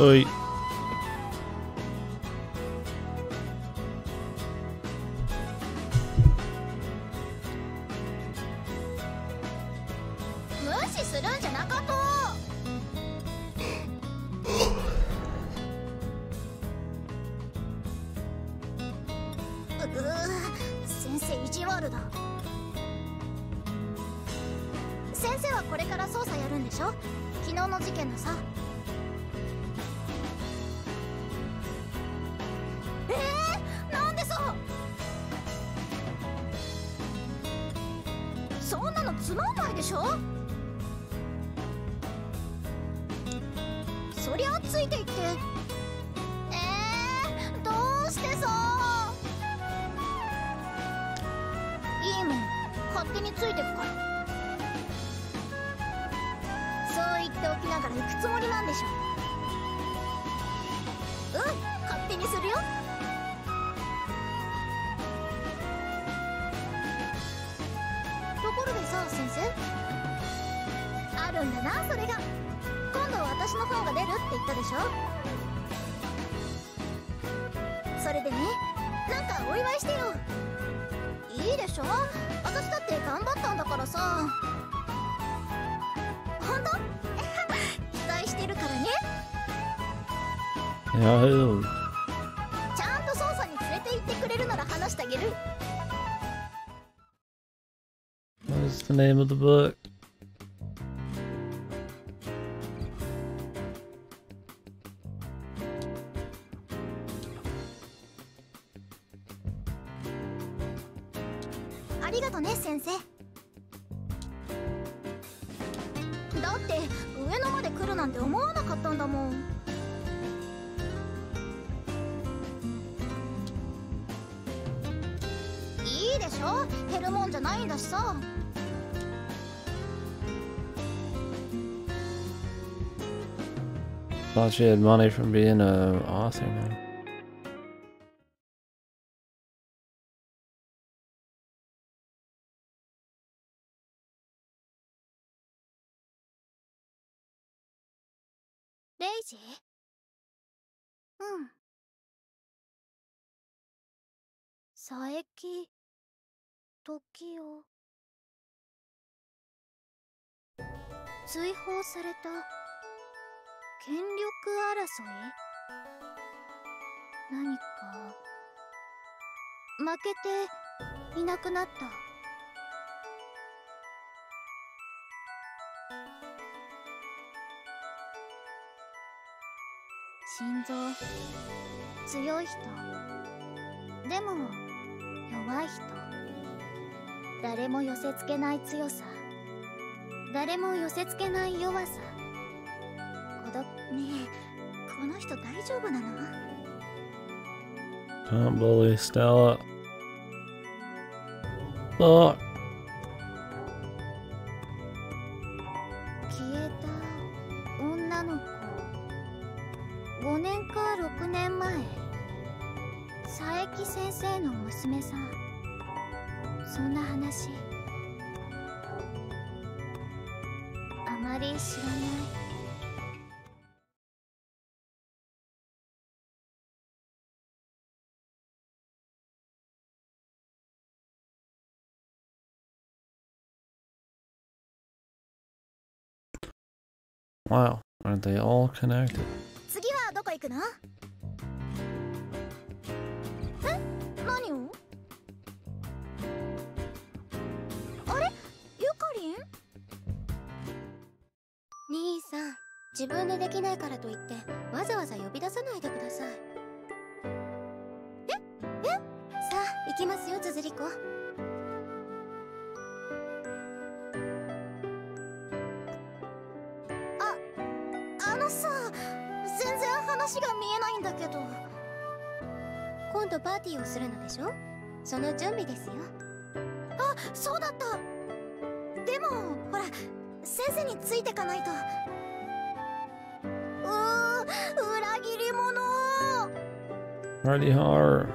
おい。無視するんじゃなかと。先生意地悪だ。先生はこれから捜査やるんでしょ。昨日の事件のさ。なんでさ。そんなのつまんないでしょ。そりゃついていって。どうしてさ。いいもん、勝手についてくから。そう言っておきながら行くつもりなんでしょ。勝手にするよ。ところでさ、先生、あるんだな、それが。今度は私の方が出るって言ったでしょ。それでね、なんかお祝いしてよ。いいでしょ、私だって頑張ったんだからさ。ほんと期待してるからね。ちゃんと捜査に連れて行ってくれるなら話してあげる。 What is the name of the book? ありがとね、先生。だって上野まで来るなんて思わなかったんだもん。いいでしょ、減るもんじゃないんだしさ。Thought she had money from being an author now. レイジ？うん。佐伯時を追放された権力争い？何か負けていなくなった。心臓強い人でも弱い人、誰も寄せつけない強さ、誰も寄せつけない弱さ。ねえ、この人大丈夫なの？ Don't bully Stella. Look. 消えた女の子、5年か6年前、佐伯先生の娘さん。そんな話あまり知らない。Wow, aren't they all connected? 次はどこ行くの？何を？あれ？ゆかりん？兄さん、自分でできないからといってわざわざ呼び出さないでください。さあ行きますよ、つづり子。あのさ、全然話が見えないんだけど。今度パーティーをするのでしょ？その準備ですよ。あ、そうだった。でもほら、先生についてかないと。裏切り者。Party hard.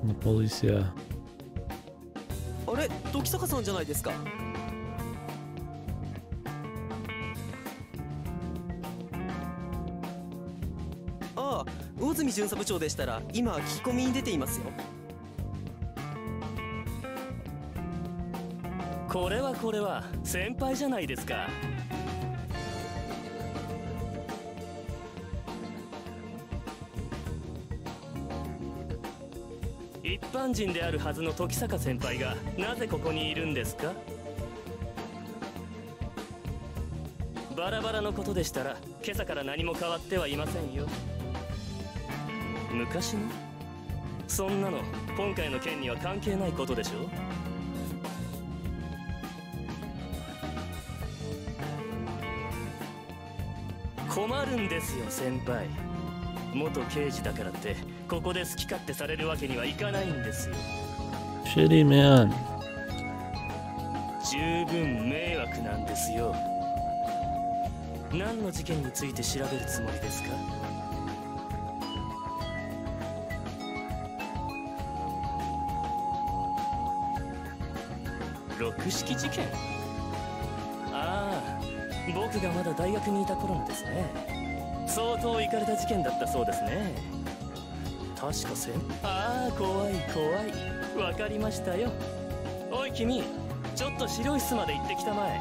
La policía. あれ、時坂さんじゃないですか。ああ、魚住巡査部長でしたら今聞き込みに出ていますよ。これは先輩じゃないですか。一般人であるはずの時坂先輩がなぜここにいるんですか？バラバラのことでしたら今朝から何も変わってはいませんよ。昔のそんなの今回の件には関係ないことでしょ。困るんですよ先輩。元刑事だからってここで好き勝手されるわけにはいかないんですよ。 Shitty man. 十分迷惑なんですよ。何の事件について調べるつもりですか？六式事件？ああ、僕がまだ大学にいた頃のですね。相当イカれた事件だったそうですね。確かああ、怖い怖い。わかりましたよ。おい君、ちょっと資料室まで行ってきたまえ。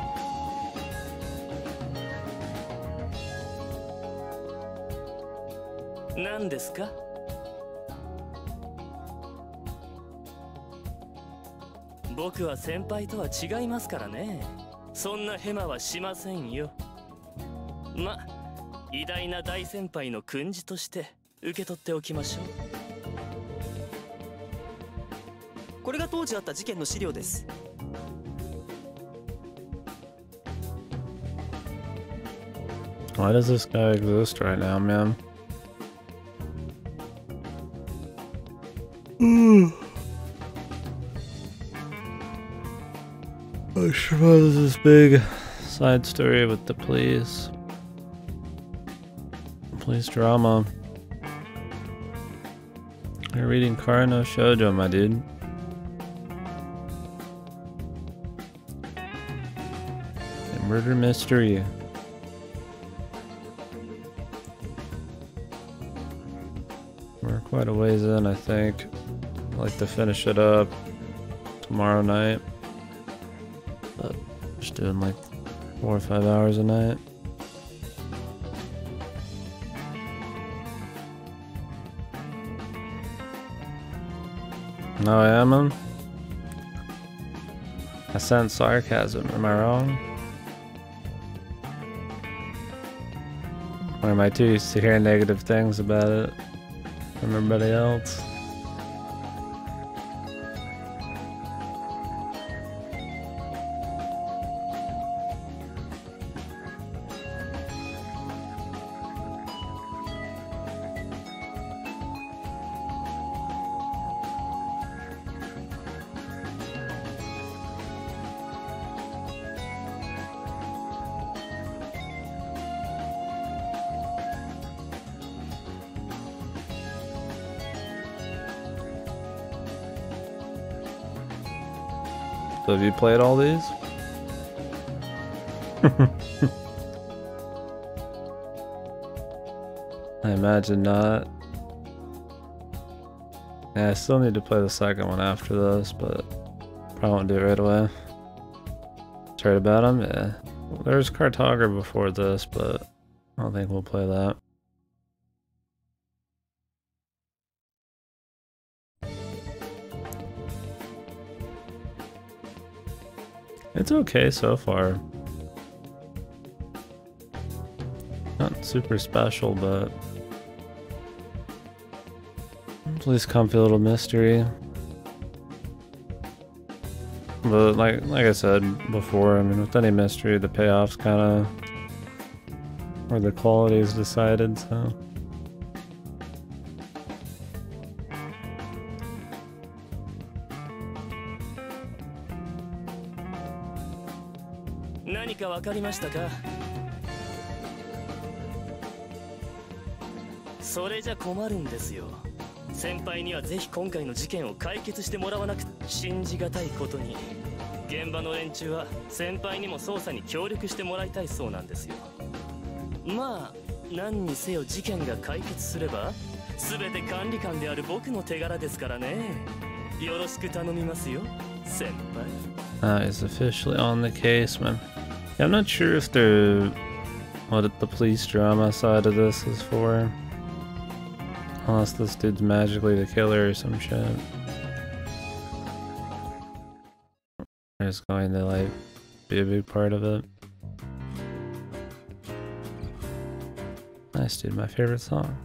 何ですか？僕は先輩とは違いますからね。そんなヘマはしませんよ。ま、偉大な大先輩の訓示として受け取っておきましょう。これが当時あった事件の資料です。Why does this guy exist right now, man? I suppose this big side story with the police. Police drama. You're reading Karno Shoujo, my dude. A murder mystery. We're quite a ways in, I think. I'd like to finish it up tomorrow night. But just doing like 4 or 5 hours a night. No, I am. I sense sarcasm. Am I wrong? Or am I too used to hearing negative things about it from everybody else? So have you played all these? I imagine not. Yeah, I still need to play the second one after this, but probably won't do it right away. Heard about them? Yeah. Well, there's Cartographer before this, but I don't think we'll play that. It's okay so far. Not super special, but at least comfy little mystery. But like I said before, I mean, with any mystery, the payoff's kind of where the quality is decided, so. 先輩にはぜひ今回の事件を解決してもらわなく信じがたいことに現場の連中は先輩にも捜査に協力してもらいたいそうなんですよ。まあ何にせよ事件が解決すれば全て管理官である僕の手柄ですからね。よろしく頼みますよ先輩。He's officially on the case, man. Yeah, I'm not sure if they're what the police drama side of this is for. Unless this dude's magically the killer or some shit. It's going to like be a big part of it. Nice, dude, my favorite song.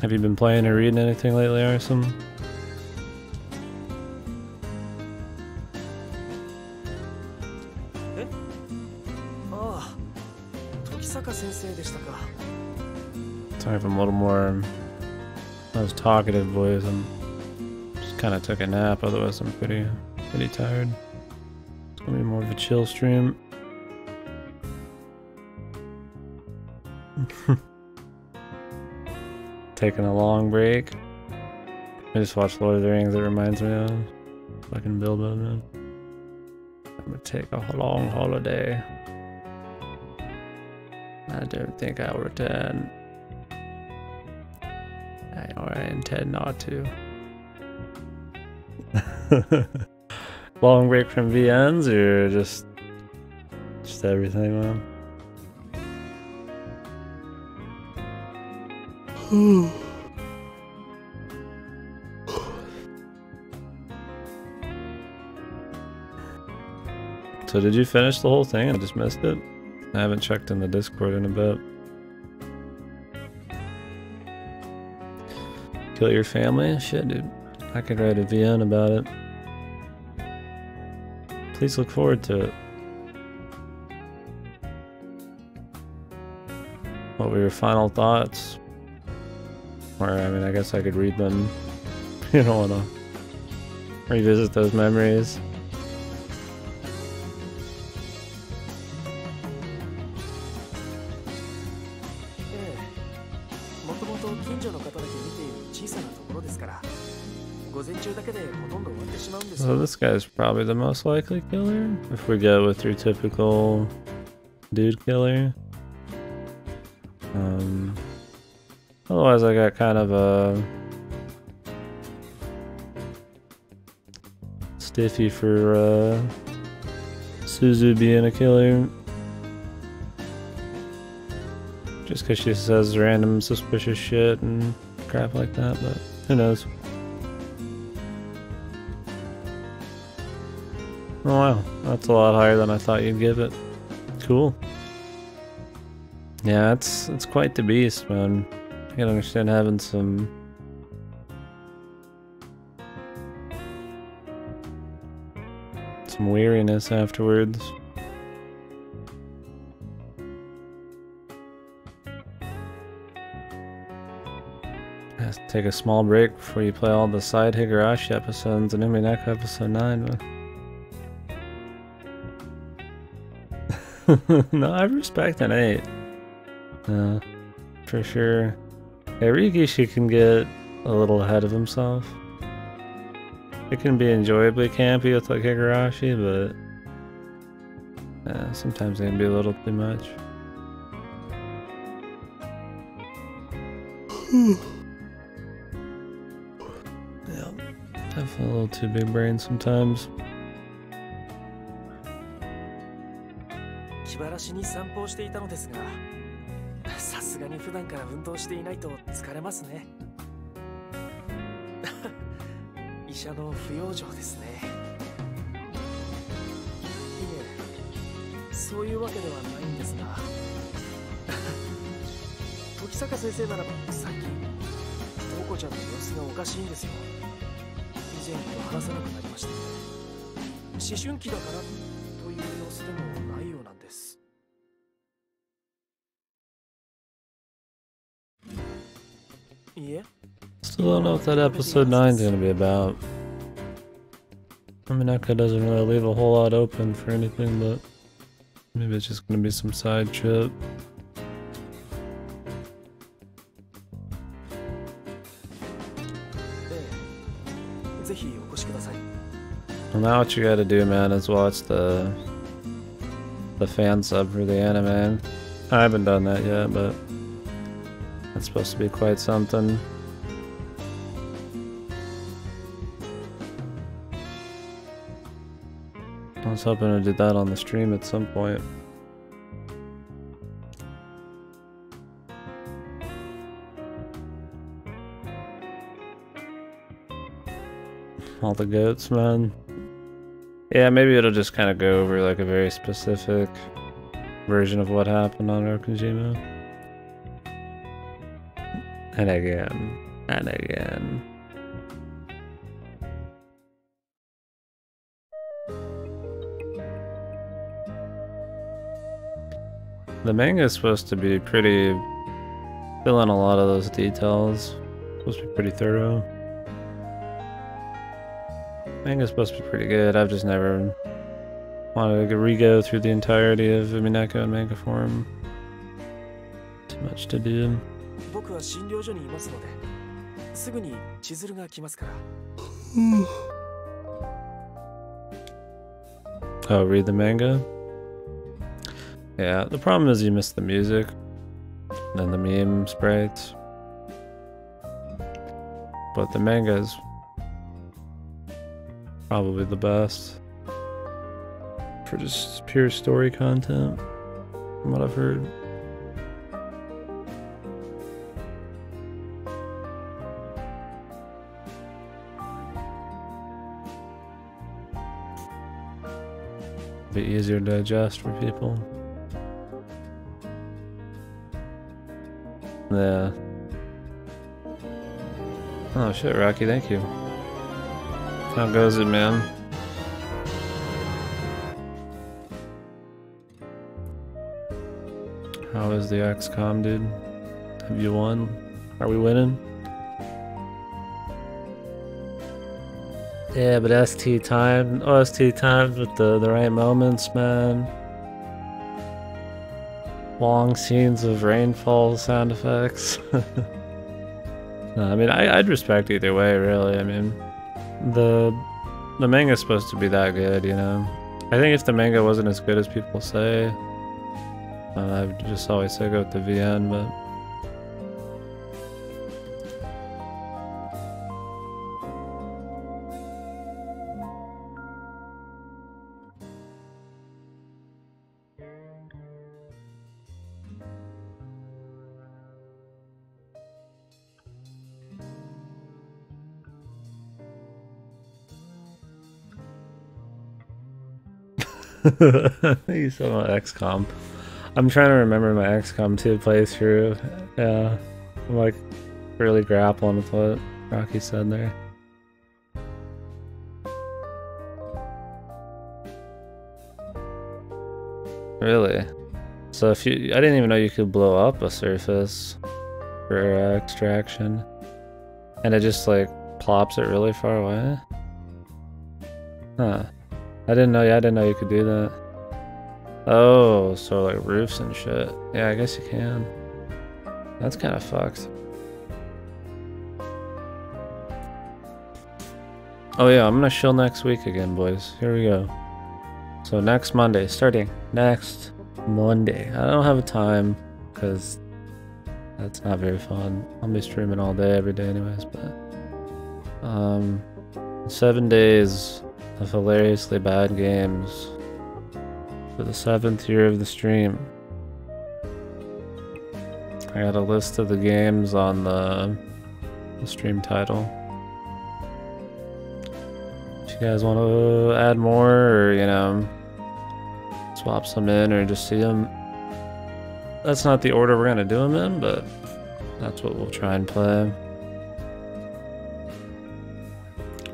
Have you been playing or reading anything lately, Arson? ああ、時坂先生でしたか。 Sorry if I'm a little more I was talkative voice. I'm just kind of took a nap, otherwise I'm pretty tired. It's gonna be more of a chill stream. Taking a long break. I just watched Lord of the Rings. It reminds me of fucking Bilbo, man. I'm gonna take a long holiday. I don't think I'll return. I intend not to. Long break from VNs or just everything, man? So did you finish the whole thing? I just missed it. I haven't checked in the Discord in a bit. Kill your family? Shit, dude. I could write a VN about it. Please look forward to it. What were your final thoughts? Or, I mean, I guess I could read them. You don't want to revisit those memories. So this guy's probably the most likely killer, if we go with your typical dude killer. Otherwise I got kind of a stiffy for Suzu being a killer. Just because she says random suspicious shit and crap like that, but who knows. Oh wow, that's a lot higher than I thought you'd give it. Cool. Yeah, it's quite the beast, man. I can understand having some weariness afterwards. Has to take a small break before you play all the side Higurashi episodes and Umineko episode 9. But no, I respect an 8. For sure. Yeah, Rikishi can get a little ahead of himself. It can be enjoyably campy with like Higurashi, but sometimes it can be a little too much. Yeah, definitely a little too big brain sometimes. 気晴らしに散歩をしていたのですが、さすがに普段から運動していないと疲れますね。医者の不養生ですね。いえ、そういうわけではないんですが、時坂先生ならばさっき瞳子ちゃんの様子がおかしいんですよ。以前ほど話さなくなりました。思春期だからという様子でもないようなんです。 Still don't know what that episode 9 is gonna be about. Umineko doesn't really leave a whole lot open for anything but Maybe it's just gonna be some side trip. Well, now what you gotta do, man, is watch the fan sub for the anime. I haven't done that yet, but it's supposed to be quite something. I was hoping to do that on the stream at some point. All the goats, man. Yeah, maybe it'll just kind of go over like a very specific version of what happened on Okajima. And again. And again. The manga is supposed to be pretty... fill in a lot of those details. Supposed to be pretty thorough. Manga's supposed to be pretty good. I've just never wanted to re-go through the entirety of Minako in manga form. Too much to do. Oh, read the manga? Yeah, the problem is you miss the music and the meme sprites. But the manga is probably the best for just pure story content, from what I've heard. Be easier to digest for people. Yeah. Oh shit, Rocky, thank you. How goes it, man? How is the XCOM, dude? Have you won? Are we winning? Yeah, but OST times with the right moments, man. Long scenes of rainfall sound effects. No, I mean, I'd respect either way, really. I mean, the manga's supposed to be that good, you know? I think if the manga wasn't as good as people say, I'd just always say go with the VN, but... You said my XCOM. I'm trying to remember my XCOM 2 playthrough. Yeah, I'm like really grappling with what Rocky said there. Really? So if you, I didn't even know you could blow up a surface for extraction, and it just like plops it really far away. Huh. I didn't know you could do that. Oh, so like roofs and shit. Yeah, I guess you can. That's kind of fucked. Oh yeah, I'm gonna chill next week again, boys. Here we go. So next Monday, starting next Monday. I don't have a time, because that's not very fun. I'll be streaming all day, every day anyways, but... 7 days of hilariously bad games for the 7th year of the stream. I got a list of the games on the stream title. If you guys want to add more, or you know, swap some in, or just see them, that's not the order we're gonna do them in, but that's what we'll try and play.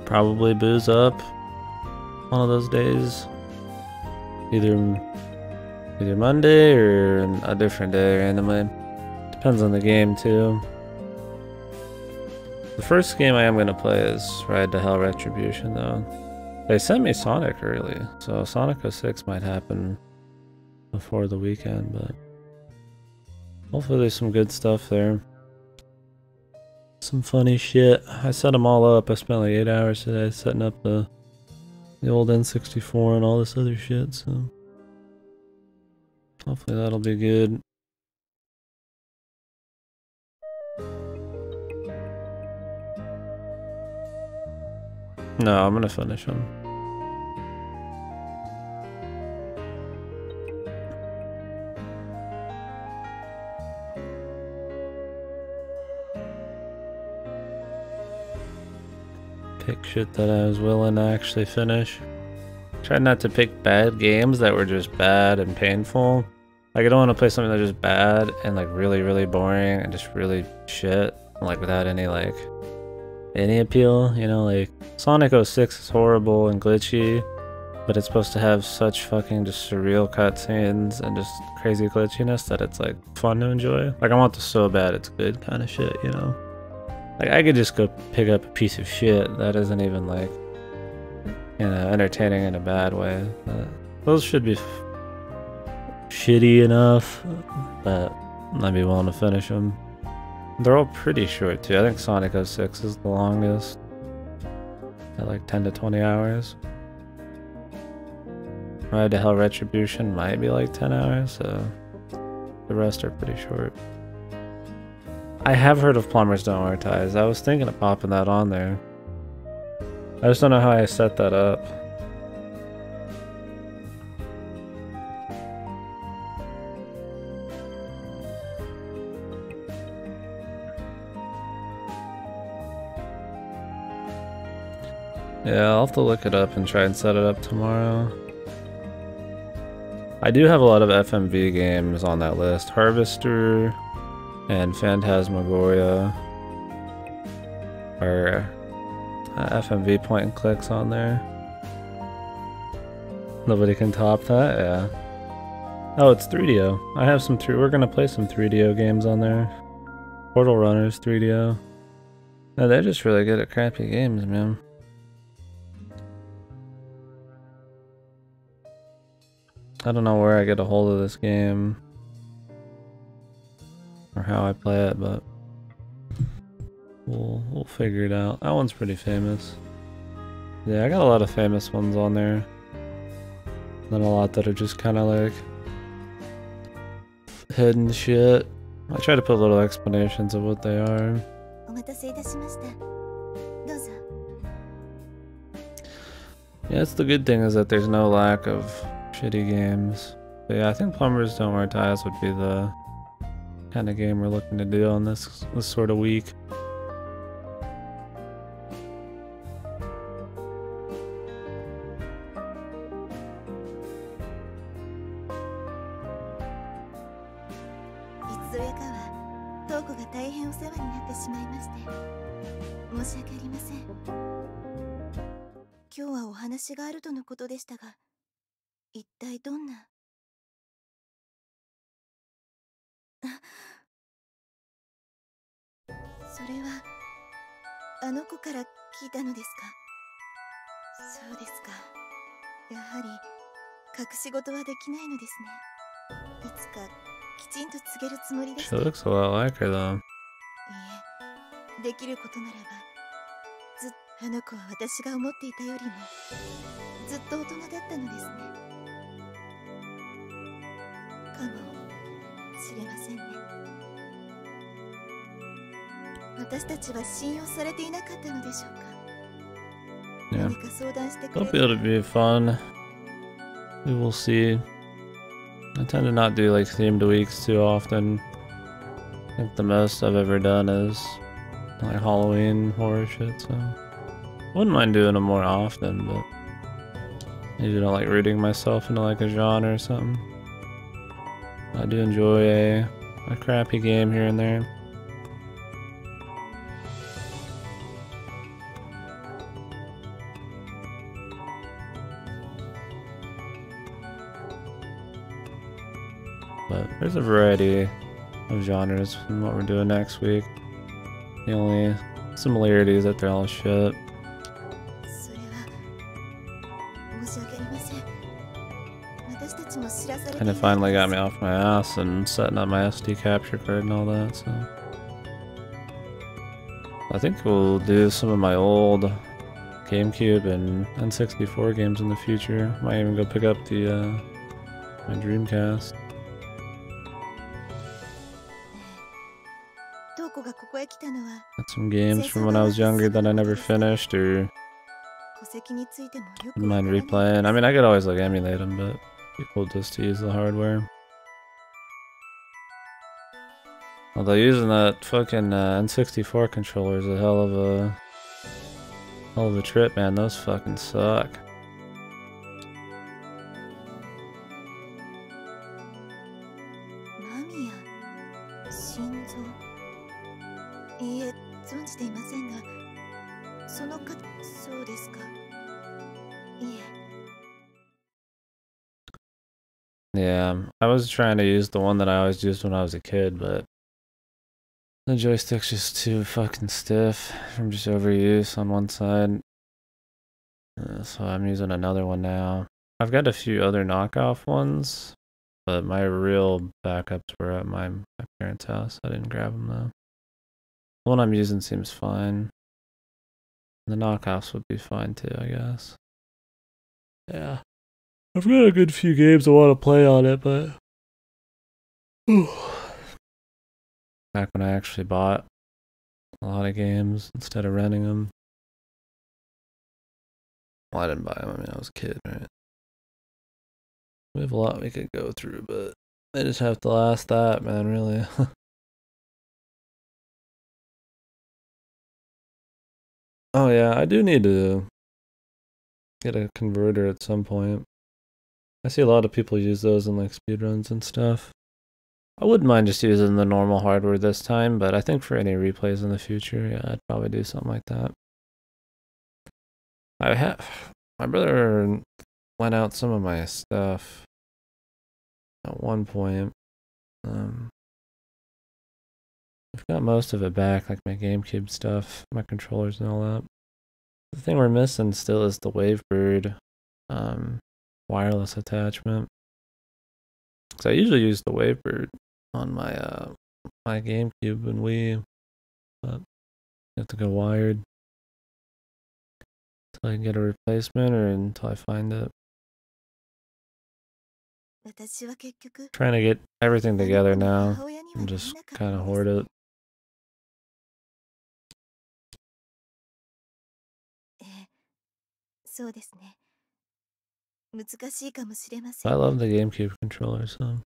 Probably booze up one of those days, either Monday or a different day randomly. Depends on the game too. The first game I am gonna play is Ride to Hell Retribution though. They sent me Sonic early, so Sonic 06 might happen before the weekend, but hopefully there's some good stuff there. Some funny shit. I set them all up. I spent like 8 hours today setting up the old N64 and all this other shit, so hopefully that'll be good. No, I'm gonna finish them. Pick shit that I was willing to actually finish. Tried not to pick bad games that were just bad and painful. Like I don't want to play something that's just bad and like really, really boring and just really shit. Like without any like any appeal, you know, like Sonic 06 is horrible and glitchy, but it's supposed to have such fucking just surreal cutscenes and just crazy glitchiness that it's like fun to enjoy. Like I want this so bad it's good kind of shit, you know. Like I could just go pick up a piece of shit that isn't even like, you know, entertaining in a bad way. Those should be shitty enough, but I'd be willing to finish them. They're all pretty short too. I think Sonic 06 is the longest, at like 10 to 20 hours. Ride to Hell Retribution might be like 10 hours, so the rest are pretty short. I have heard of Plumbers Don't Wear Ties. I was thinking of popping that on there. I just don't know how I set that up. Yeah, I'll have to look it up and try and set it up tomorrow. I do have a lot of FMV games on that list. Harvester and Phantasmagoria are FMV point and clicks on there. Nobody can top that, yeah. Oh, it's 3DO. I have some we're gonna play some 3DO games on there. Portal Runners 3DO. No, they're just really good at crappy games, man. I don't know where I get a hold of this game or how I play it, but we'll figure it out. That one's pretty famous. Yeah, I got a lot of famous ones on there. Then a lot that are just kind of like hidden shit. I try to put little explanations of what they are. Yeah, it's the good thing is that there's no lack of shitty games. But yeah, I think Plumbers Don't Wear Ties would be the kind of game we're looking to do on this sort of week. She looks a lot like her though. Yeah. Hope it'll be fun. We will see. I tend to not do like themed weeks too often. I think the most I've ever done is like Halloween horror shit, so wouldn't mind doing them more often, but maybe don't like rooting myself into like a genre or something. I do enjoy a crappy game here and there. But there's a variety of genres in what we're doing next week. The only similarity is that they're all shit. And it finally got me off my ass and setting up my SD capture card and all that, so. I think we'll do some of my old GameCube and N64 games in the future. Might even go pick up the my Dreamcast. Got some games from when I was younger that I never finished or wouldn't mind replaying. I mean, I could always like emulate them, but it'd be cool just to use the hardware. Although using that fucking N64 controller is a hell of a trip, man. Those fucking suck. Yeah, I was trying to use the one that I always used when I was a kid, but the joystick's just too fucking stiff from just overuse on one side. So I'm using another one now. I've got a few other knockoff ones, but my real backups were at my parents' house. I didn't grab them though. The one I'm using seems fine. The knockoffs would be fine too, I guess. Yeah. I've got a good few games I want to play on it, but back when I actually bought a lot of games instead of renting them. Well, I didn't buy them. I mean, I was a kid, right? We have a lot we could go through, but they just have to last that, man, really. Oh yeah, I do need to get a converter at some point. I see a lot of people use those in like speedruns and stuff. I wouldn't mind just using the normal hardware this time, but I think for any replays in the future, yeah, I'd probably do something like that. My brother went out some of my stuff at one point. I've got most of it back, like my GameCube stuff, my controllers and all that. The thing we're missing still is the Wavebird wireless attachment. Because I usually use the Wavebird on my my GameCube and Wii, but you have to go wired until I can get a replacement or until I find it. Trying to get everything together now and just kind of hoard it. I love the GameCube controller, so.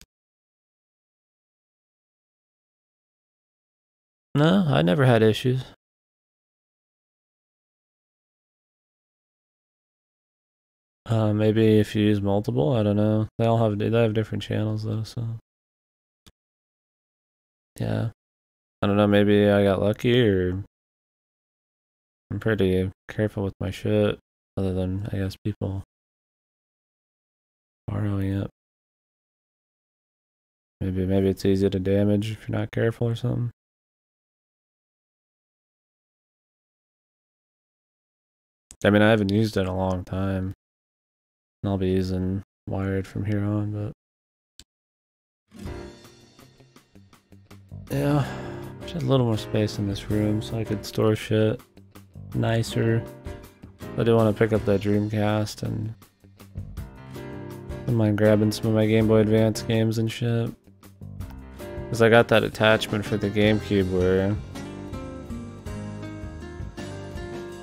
No, I never had issues. Maybe if you use multiple, I don't know. They have different channels though, so. Yeah. I don't know, maybe I got lucky or I'm pretty careful with my shit, other than, I guess, people borrowing it. Maybe it's easy to damage if you're not careful or something. I mean, I haven't used it in a long time. And I'll be using wired from here on, but yeah, just a little more space in this room so I could store shit nicer. I do want to pick up that Dreamcast and wouldn't mind grabbing some of my Game Boy Advance games and shit. Because I got that attachment for the GameCube where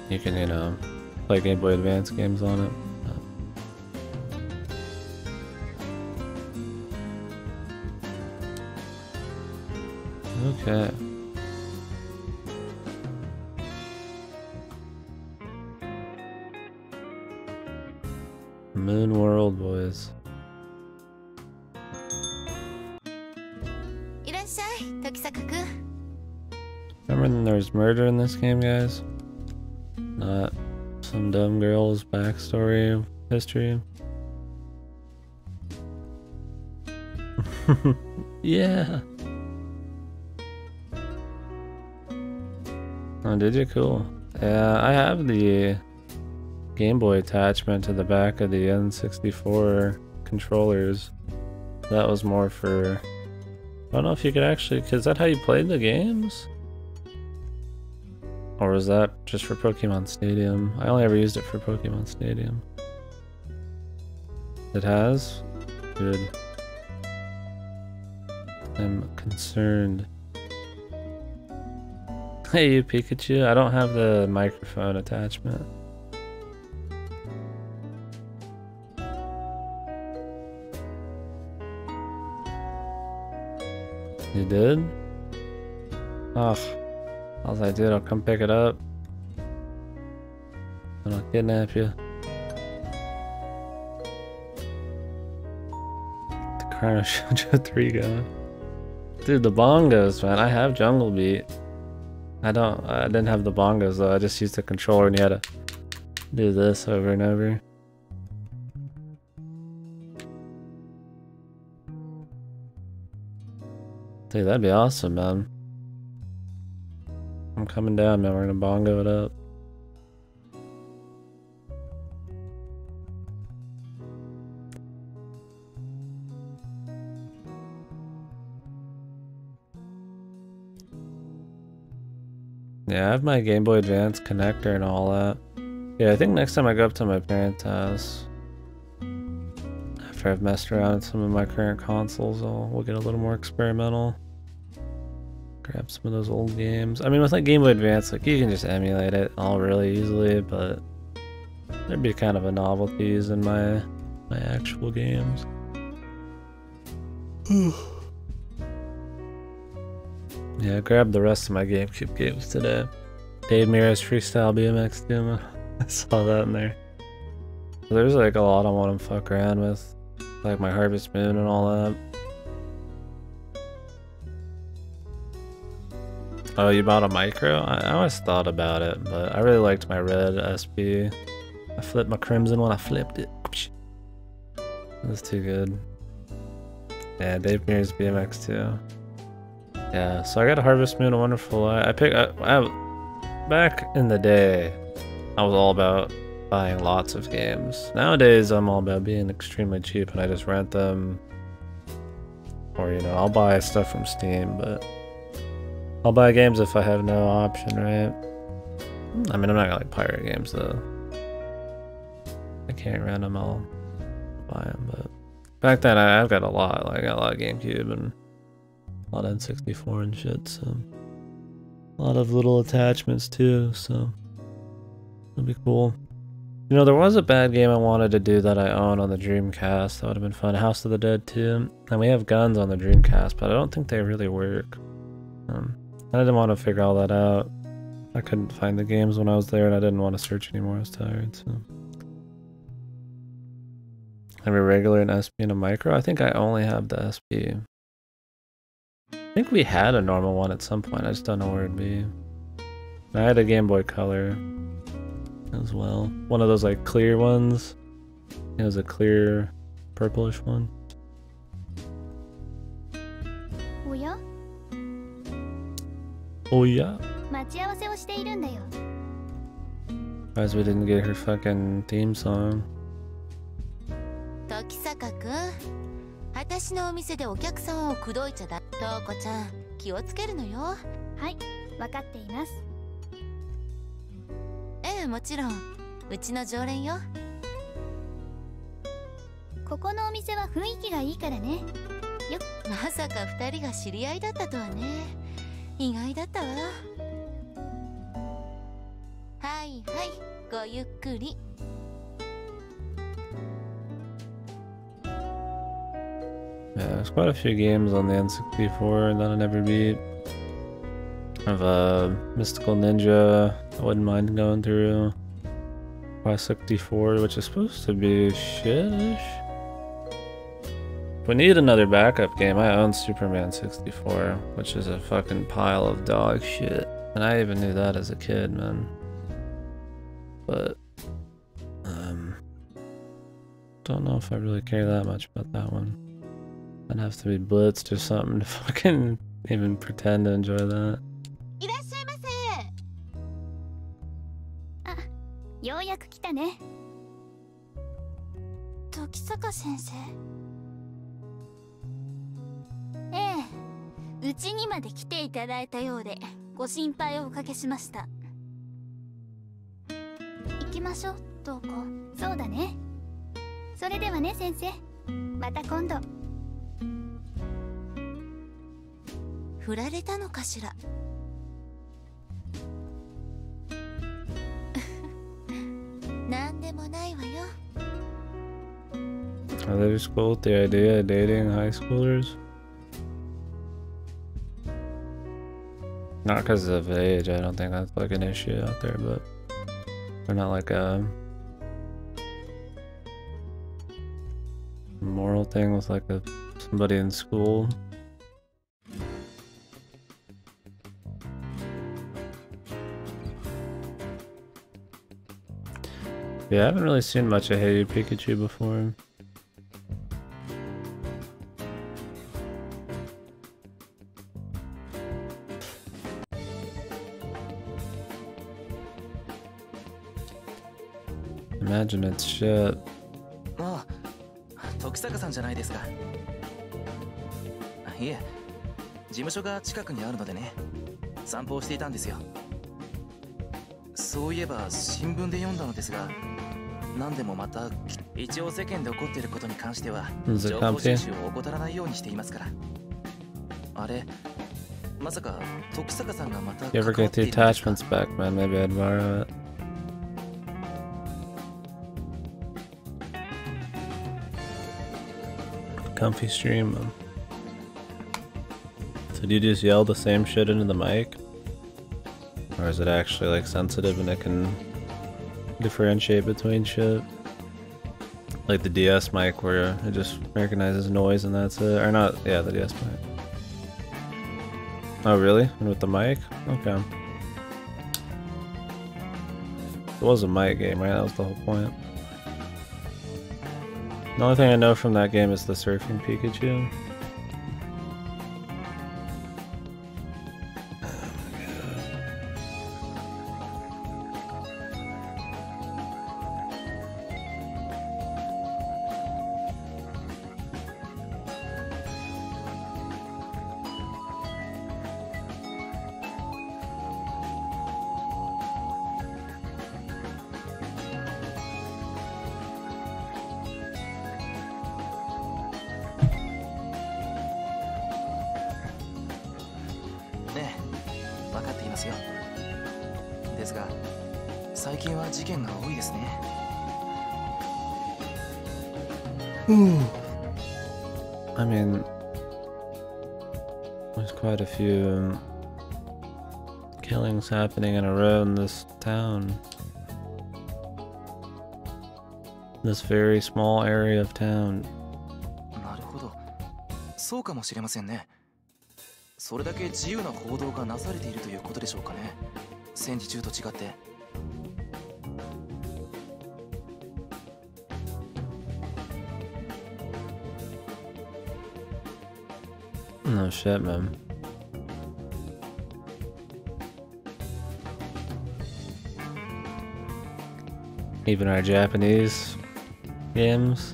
you can, you know, play Game Boy Advance games on it. Okay. Moon World, boys. Remember when there was murder in this game, guys? Not some dumb girl's backstory history. Yeah. Oh, did you? Cool. Yeah, I have the Game Boy attachment to the back of the N64 controllers. That was more for... I don't know if you could actually... Is that how you played the games? Or was that just for Pokemon Stadium? I only ever used it for Pokemon Stadium. It has? Good. I'm concerned. Hey you Pikachu, I don't have the microphone attachment. You did? Ugh. I was like, dude, I'll come pick it up. And I'll kidnap you. The Chrono Shoujo 3 guy. Dude, the bongos, man. I have Jungle Beat. I didn't have the bongos though. I just used the controller and you had to do this over and over. Dude, that'd be awesome, man. I'm coming down, man. We're gonna bongo it up. Yeah, I have my Game Boy Advance connector and all that. Yeah, I think next time I go up to my parents' house, after I've messed around with some of my current consoles, we'll get a little more experimental. Grab some of those old games. I mean, with like Game Boy Advance, like you can just emulate it all really easily, but there'd be kind of a novelty using my actual games. Yeah, I grabbed the rest of my GameCube games today. Dave Mirra's Freestyle BMX Doom. I saw that in there. So there's like a lot I want to fuck around with, like my Harvest Moon and all that. Oh, you bought a micro? I always thought about it, but I really liked my red SB. I flipped my crimson one, I flipped it. It was too good. Yeah, Dave Mirra's BMX too. Yeah, so I got a Harvest Moon, a Wonderful Life. Back in the day, I was all about buying lots of games. Nowadays, I'm all about being extremely cheap and I just rent them. Or, you know, I'll buy stuff from Steam, but I'll buy games if I have no option, right? I mean, I'm not gonna like pirate games though. I can't rent them, I'll buy them, but back then I've got a lot. Like, I got a lot of GameCube and a lot of N64 and shit, so a lot of little attachments too, so it'll be cool. You know, there was a bad game I wanted to do that I own on the Dreamcast. That would have been fun. House of the Dead 2. And we have guns on the Dreamcast, but I don't think they really work. I didn't want to figure all that out. I couldn't find the games when I was there and I didn't want to search anymore. I was tired, so. I have a regular, an SP, and a micro. I think I only have the SP. I think we had a normal one at some point. I just don't know where it'd be. I had a Game Boy Color as well. One of those like clear ones. It was a clear purplish one. Oh yeah. Surprised we didn't get her fucking theme song. 時坂くん、私のお店でお客さんを口説いちゃだ。トウコちゃん、気をつけるのよ。はい、分かっています。ええ、もちろん。うちの常連よ。ここのお店は雰囲気がいいからね。よ、まさか二人が知り合いだったとはね。意外だったわ。はいはい、ごゆっくり。Yeah, there's quite a few games on the N64 that I never beat. I have Mystical Ninja, I wouldn't mind going through. Y64, which is supposed to be shit-ish. We need another backup game. I own Superman 64, which is a fucking pile of dog shit. And I even knew that as a kid, man. But, don't know if I really care that much about that one. I'd have to be blitzed or something to fucking even pretend to enjoy that. いらっしゃいませ。あ、ようやく来たね。時坂先生。うちにまで来ていただいたようでご心配をおかけしました。行きましょう、瞳子。そうだね。それではね、先生。また今度。振られたのかしら。なんでもないわよ。Are they just cool with the idea of dating high schoolers? Not because of age, I don't think that's like an issue out there, but they're not like a moral thing with like somebody in school. Yeah, I haven't really seen much of Hey You Pikachu before. Imagine it's shit. ああ、時坂さんじゃないですか。いえ、事務所が近くにあるのでね、散歩をしていたんですよ。そういえば新聞で読んだのですが、何でもまた一応世間で起こっていることに関しては情報収集を怠らないようにしていますから。あれ、まさか時坂さんがまた You ever get the attachments back, man? Maybe I'd borrow it. Comfy stream. So do you just yell the same shit into the mic? Or is it actually like sensitive and it can differentiate between shit? Like the DS mic where it just recognizes noise and that's it. Or not, yeah, the DS mic. Oh really? And with the mic? Okay. It was a mic game, right? That was the whole point. The only thing I know from that game is the surfing Pikachu. I mean, there's quite a few killings happening in a row in this town. This very small area of town. なるほど。そうかもしれませんね。それだけ自由な報道がなされているということでしょうかね。戦時中と違って。No shit, man. Even our Japanese games.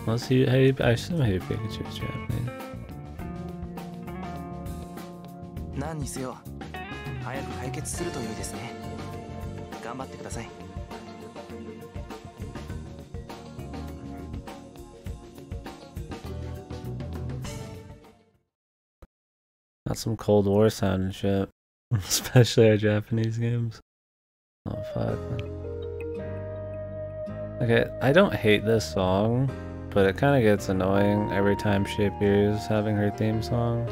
Let's see. Hey, I assume Hey Pikachu is Japanese. 何にせよ、早く解決すると良いですね。頑張ってください。Got some Cold War sound and shit. Especially our Japanese games. Oh fuck, man. Okay, I don't hate this song, but it kind of gets annoying every time she appears having her theme song.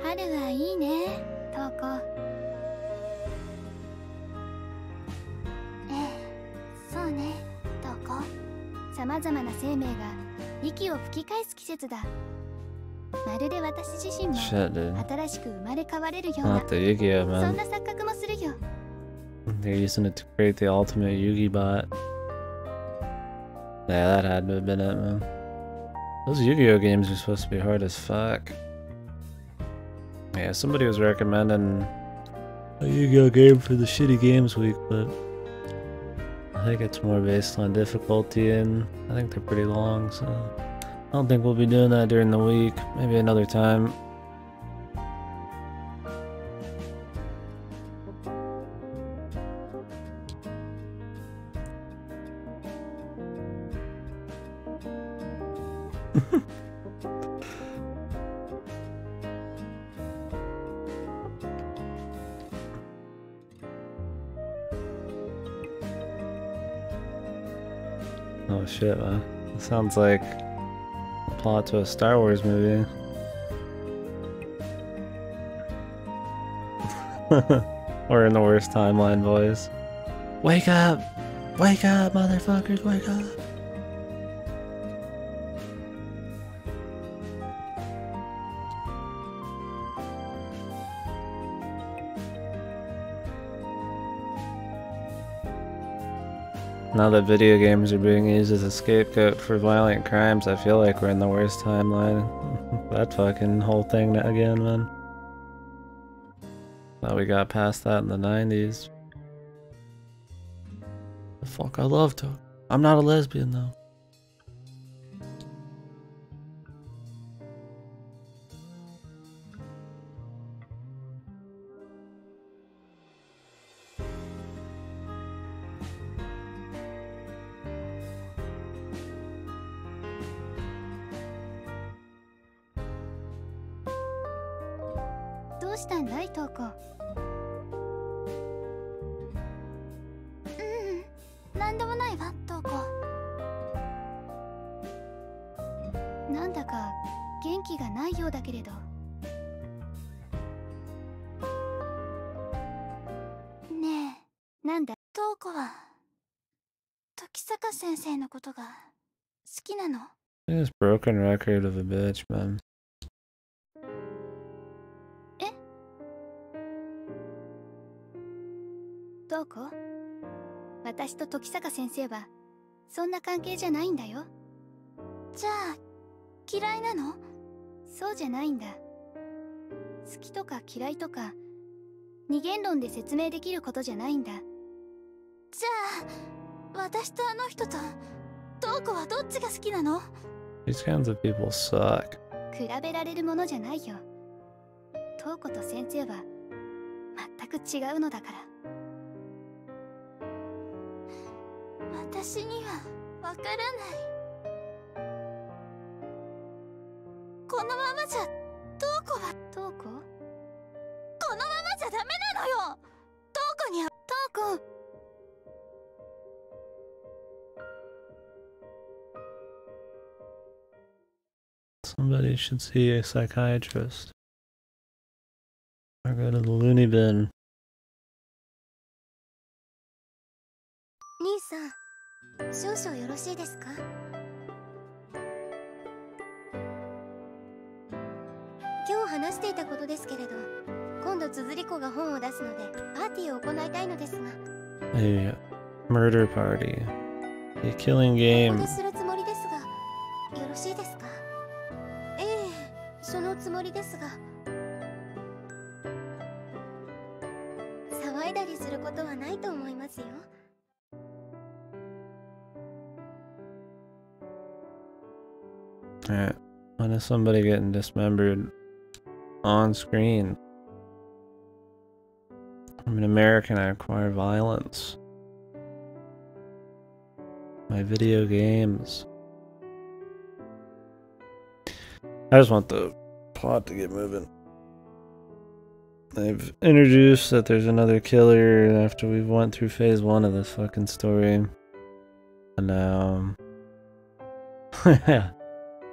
Haru wa ii ne, Toko. そうね、Toko. 様々な生命が息を吹き返す季節だ。まるで私自身も新しく生まれ変われるような、 Not the Yu-Gi-Oh, そ man. んな錯覚もするよ。 They're using it to create the ultimate Yugi bot. Yeah, that had to have been it, man. Those Yu-Gi-Oh games are supposed to be hard as fuck. Yeah, somebody was recommending a Yu-Gi-Oh game for the shitty games week, but I think it's more based on difficulty, and I think they're pretty long, so I don't think we'll be doing that during the week. Maybe another time. Oh shit, man. That sounds like a plot to a Star Wars movie. Or in the worst timeline voice. Wake up! Wake up, motherfuckers, wake up! Now that video games are being used as a scapegoat for violent crimes, I feel like we're in the worst timeline. That fucking whole thing again, man. Thought we got past that in the 90s. The fuck, I love to. I'm not a lesbian though. This broken record of a bitch, man. どうこ？私と時坂先生はそんな関係じゃないんだよ。じゃあ嫌いなの？そうじゃないんだ。好きとか嫌いとか二元論で説明できることじゃないんだ。じゃあ私とあの人とどこはどっちが好きなの？ These kinds of people suck. 比べられるものじゃないよ。トウコと先生は全く違うのだから。私にはわからない。このままじゃトウコはトウコ？このままじゃダメなのよ。トウコにはトウコ。Somebody should see a psychiatrist. Or go to the loony bin. 兄さん、少々よろしいですか？今日話していたことですけれど、今度綴り子が本を出すのでパーティーを行いたいのですが。A murder party. A killing こ game. こでするつもりですが、よろしいですか？ええ、そのつもりですが。騒いだりすることはないと思いますよ。Alright. When is somebody getting dismembered on screen? I'm an American, I acquire violence. My video games. I just want the plot to get moving. They've introduced that there's another killer after we've went through phase 1 of this fucking story. And now...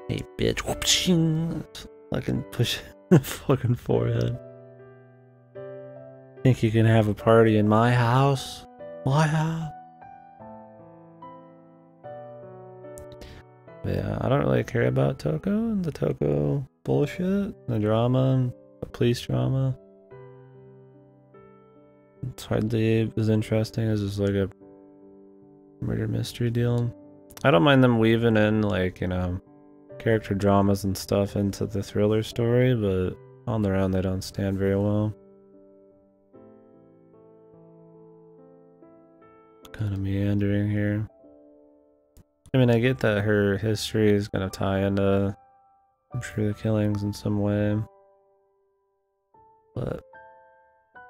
Hey bitch, whoopshing! Fucking push fucking forehead. Think you can have a party in my house? My house? But yeah, I don't really care about Toko and the Toko bullshit, the drama, the police drama. It's hardly as interesting as just like a murder mystery deal. I don't mind them weaving in, like, you know, character dramas and stuff into the thriller story, but on their own they don't stand very well. kind of meandering here. I mean, I get that her history is gonna tie into, I'm sure, the killings in some way. But,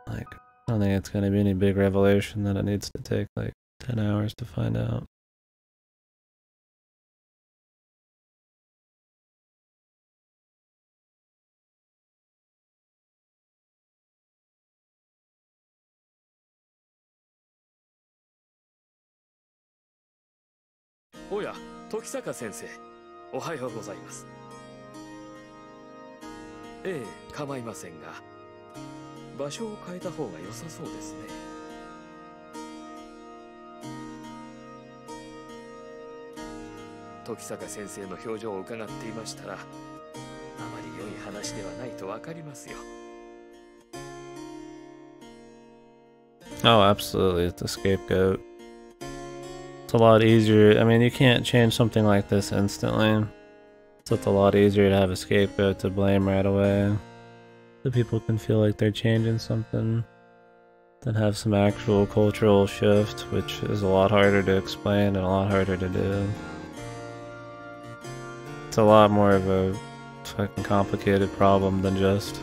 like, I don't think it's gonna be any big revelation that it needs to take, like, 10 hours to find out.おや、時坂先生、おはようございます。ええ、構いませんが、場所を変えた方が良さそうですね。時坂先生の表情を伺っていましたら、あまり良い話ではないとわかりますよ。Oh, absolutely, it's a scapegoat. It's a lot easier. I mean, you can't change something like this instantly. So it's a lot easier to have a scapegoat to blame right away. So people can feel like they're changing something than have some actual cultural shift, which is a lot harder to explain and a lot harder to do. It's a lot more of a fucking complicated problem than just,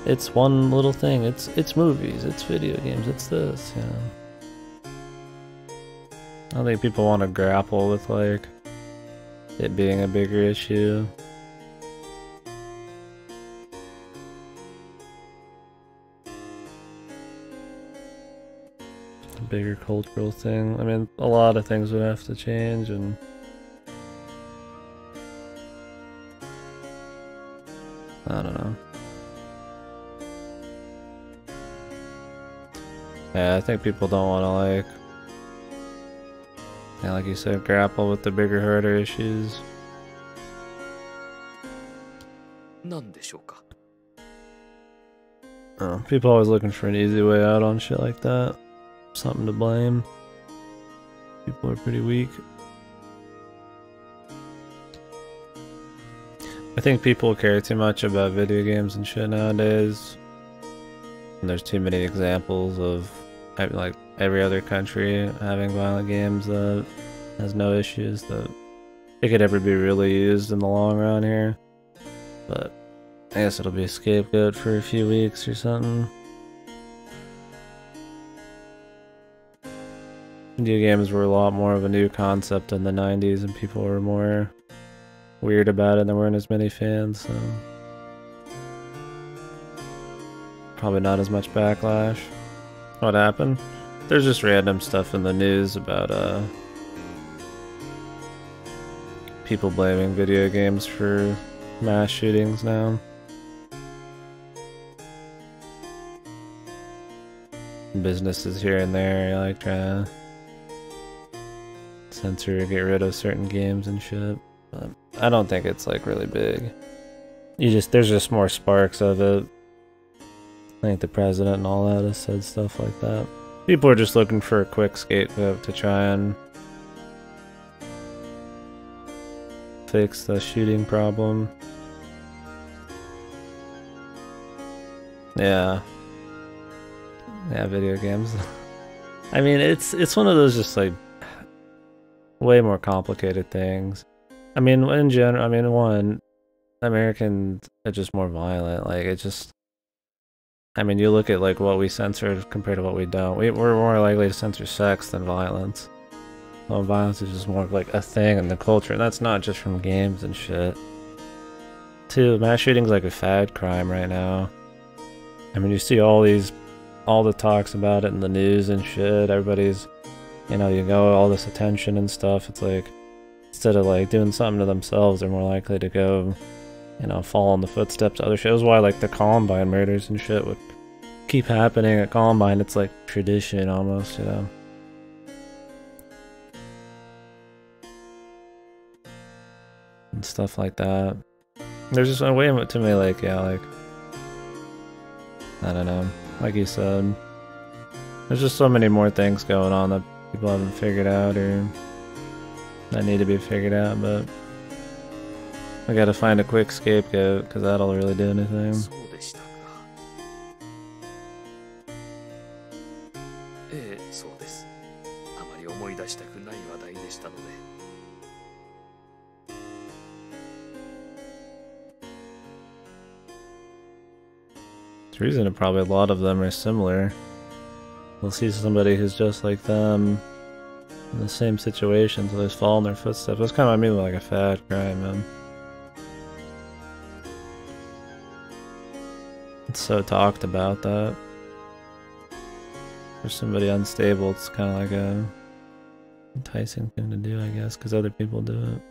it's one little thing, it's movies, it's video games, it's this, you know. I don't think people want to grapple with, like, it being a bigger issue. A bigger cultural thing. I mean, a lot of things would have to change, and I don't know. Yeah, I think people don't want to, like, yeah, like you said, grapple with the bigger, harder issues. People always looking for an easy way out on shit like that. Something to blame. People are pretty weak. I think people care too much about video games and shit nowadays. And there's too many examples of, like, every other country having violent games that has no issues that it could ever be really used in the long run here. But I guess it'll be a scapegoat for a few weeks or something. Video games were a lot more of a new concept in the 90s and people were more weird about it and there weren't as many fans, so probably not as much backlash. What happened? There's just random stuff in the news about people blaming video games for mass shootings now. Businesses here and there like trying to censor or get rid of certain games and shit. But I don't think it's like really big. There's just more sparks of it. I think the president and all that has said stuff like that. People are just looking for a quick scapegoat to try and fix the shooting problem. Yeah. Yeah, video games. I mean, it's one of those just like way more complicated things. I mean, in general, I mean, one, Americans are just more violent. Like, it just, I mean, you look at like what we censor compared to what we don't. We're more likely to censor sex than violence. Well, violence is just more like a thing in the culture, and that's not just from games and shit. Two, mass shooting's like a fad crime right now. I mean, you see all the talks about it in the news and shit. Everybody's, you know, you go all this attention and stuff. It's like, instead of like doing something to themselves, they're more likely to go, you know, fall in the footsteps of other shit. It was why like the Columbine murders and shit would keep happening at Columbine. It's like tradition almost, you know. And stuff like that. There's just a way of it to me, like, yeah, like, I don't know, like you said, there's just so many more things going on that people haven't figured out or that need to be figured out, but I gotta find a quick scapegoat because that'll really do anything. いでしたので。The reason that probably a lot of them are similar. We'll see somebody who's just like them in the same situation, so they just follow in their footsteps. That's kind of what I mean with like a fat crime, man. It's so talked about that. For somebody unstable, it's kind of like a enticing thing to do, I guess, because other people do it.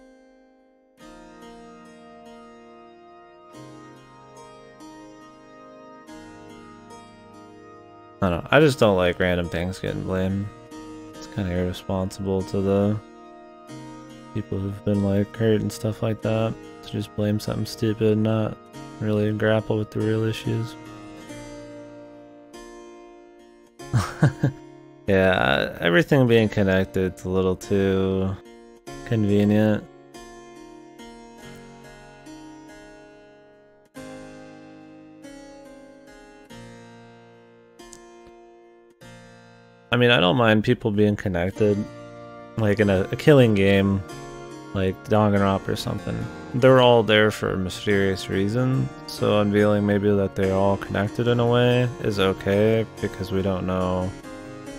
I don't know. I just don't like random things getting blamed. It's kind of irresponsible to the people who've been like hurt and stuff like that to just blame something stupid and not really grapple with the real issues. Yeah, everything being connected is a little too convenient. I mean, I don't mind people being connected, like in a killing game, like Danganronpa or something. They're all there for a mysterious reason, so unveiling maybe that they're all connected in a way is okay, because we don't know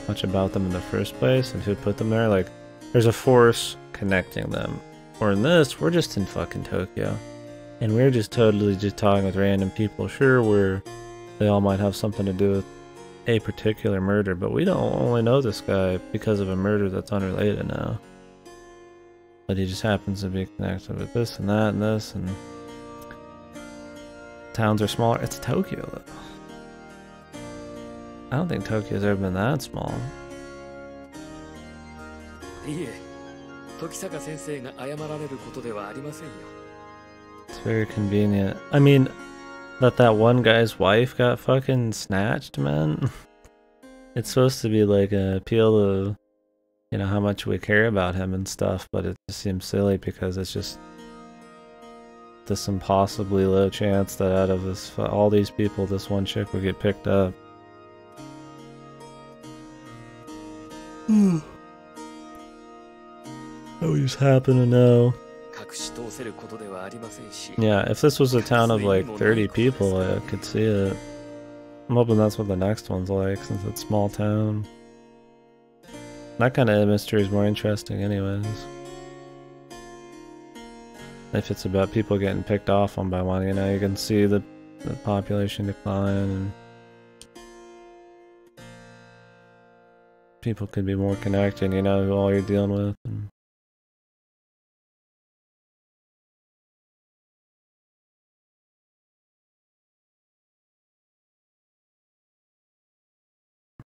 much about them in the first place, and who put them there. Like, there's a force connecting them. Or in this, we're just in fucking Tokyo, and we're just totally just talking with random people. Sure, they all might have something to do with a particular murder, but we don't only know this guy because of a murder that's unrelated now. But he just happens to be connected with this and that and this, and towns are smaller. It's Tokyo, though. I don't think Tokyo's ever been that small. いえ、時坂先生が謝られることではありませんよ。 It's very convenient. I mean, that one guy's wife got fucking snatched, man. It's supposed to be like an appeal to, you know, how much we care about him and stuff, but it just seems silly because it's just this impossibly low chance that out of all these people, this one chick would get picked up. I we just happen to know. Yeah, if this was a town of like 30 people, I could see it. I'm hoping that's what the next one's like, since it's small town. That kind of mystery is more interesting anyways. If it's about people getting picked off one by one, you know, you can see the population decline, and people could be more connected, you know, who all you're dealing with. And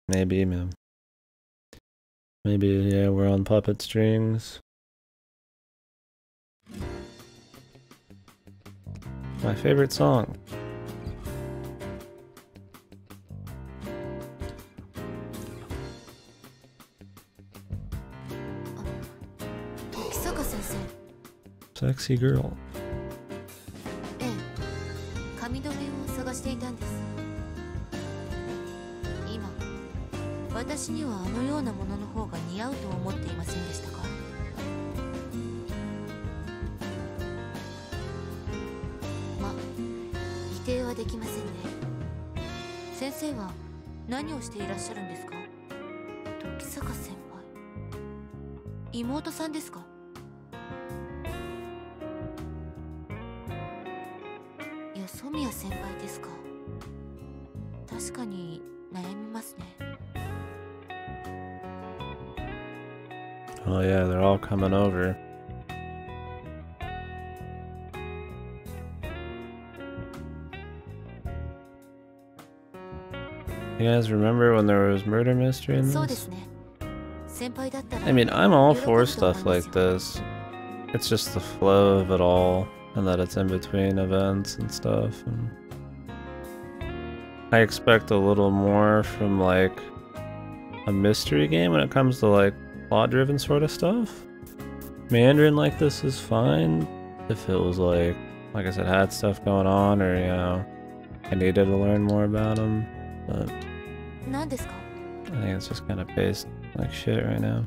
maybe, man. Maybe, yeah, we're on puppet strings. My favorite song. Sexy girl. ええ、髪留めを探していたんです。今、私にはあのようなものの方が似合うと思っていませんでしたか？ま、否定はできませんね。先生は何をしていらっしゃるんですか？時坂先輩。妹さんですか？染谷先輩ですか。確かに悩みますね。Oh yeah, they're all coming over. You guys remember when there was murder mystery in this? そうですね。先輩だったら。I mean, I'm all for stuff like this. It's just the flow of it all. And that it's in between events and stuff. And I expect a little more from like a mystery game when it comes to like plot-driven sort of stuff. Mandarin like this is fine if it was like I said, had stuff going on, or you know, I needed to learn more about him. But I think it's just kind of paced like shit right now.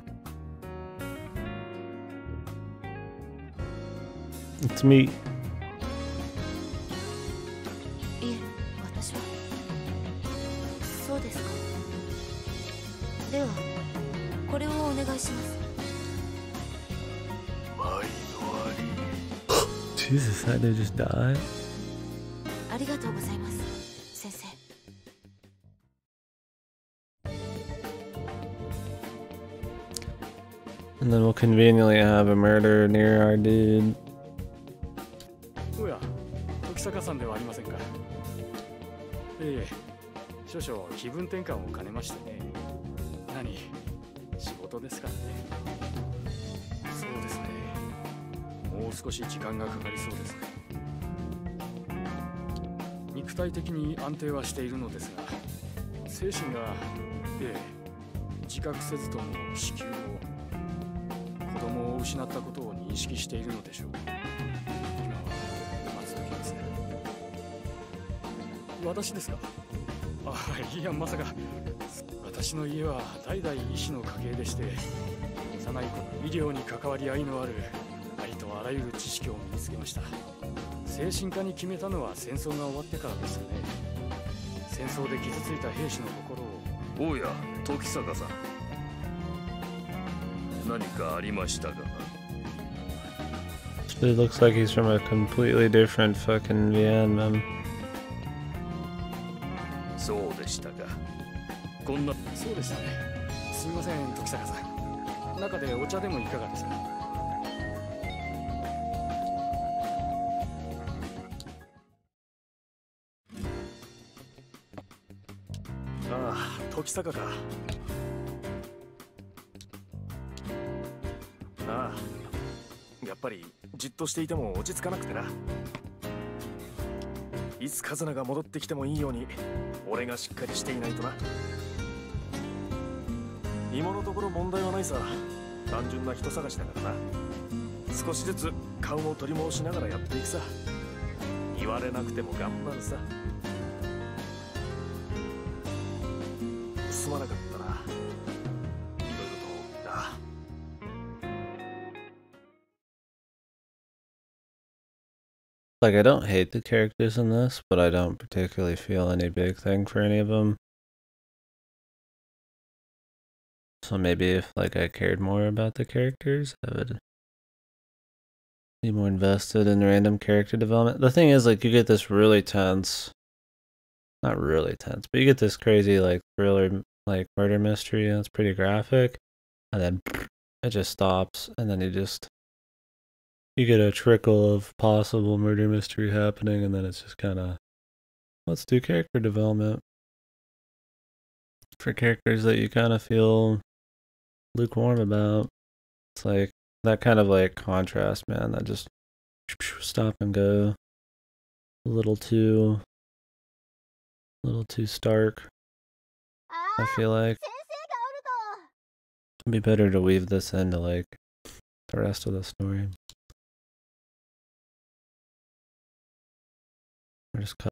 It's me. いえ、私は。そうですか。では、これをお願いします。 Jesus, how did they just die? ありがとうございます、先生。 And then we'll conveniently have a murder near our dude. おや、時坂さんではありませんか。ええ、少々気分転換を兼ねましてね。何、仕事ですからね。そうですね。もう少し時間がかかりそうですね。肉体的に安定はしているのですが、精神が、ええ、自覚せずとも子宮を、子供を失ったことを認識しているのでしょう。今は待つ時ですね。私ですか。あ、いや、まさか。私の家は代々医師の家系でして、幼い頃医療に関わり合いのあるありとあらゆる知識を身につけました。精神科に決めたのは戦争が終わってからですよね。戦争で傷ついた兵士の心を。おや、時坂さん、何かありましたかな。 It looks like he's from a completely different fucking Vietnam. そうでしたか。こんな。そうでしたね。すみません、時坂さん。中でお茶でもいかがですか。ああ、時坂か。ああ、やっぱりじっとしていても落ち着かなくてな。いつカズナが戻ってきてもいいように俺がしっかりしていないとな。今のところ問題はないさ。単純な人探しだからな。少しずつ勘を取り戻しながらやっていくさ。言われなくても頑張るさ。すまなかったな。いろいろとな。Like, I don't hate the characters in this, but I don't particularly feel any big thing for any of them. So maybe if, like, I cared more about the characters, I would be more invested in random character development. The thing is, like, you get this really tense, not really tense, but you get this crazy, like, thriller, like, murder mystery, and it's pretty graphic, and then it just stops, and then you get a trickle of possible murder mystery happening, and then it's just kind of, let's do character development for characters that you kind of feel lukewarm about. It's like that kind of like contrast, man, that just stop and go a little too stark. I feel like it'd be better to weave this into like the rest of the story. Or just cut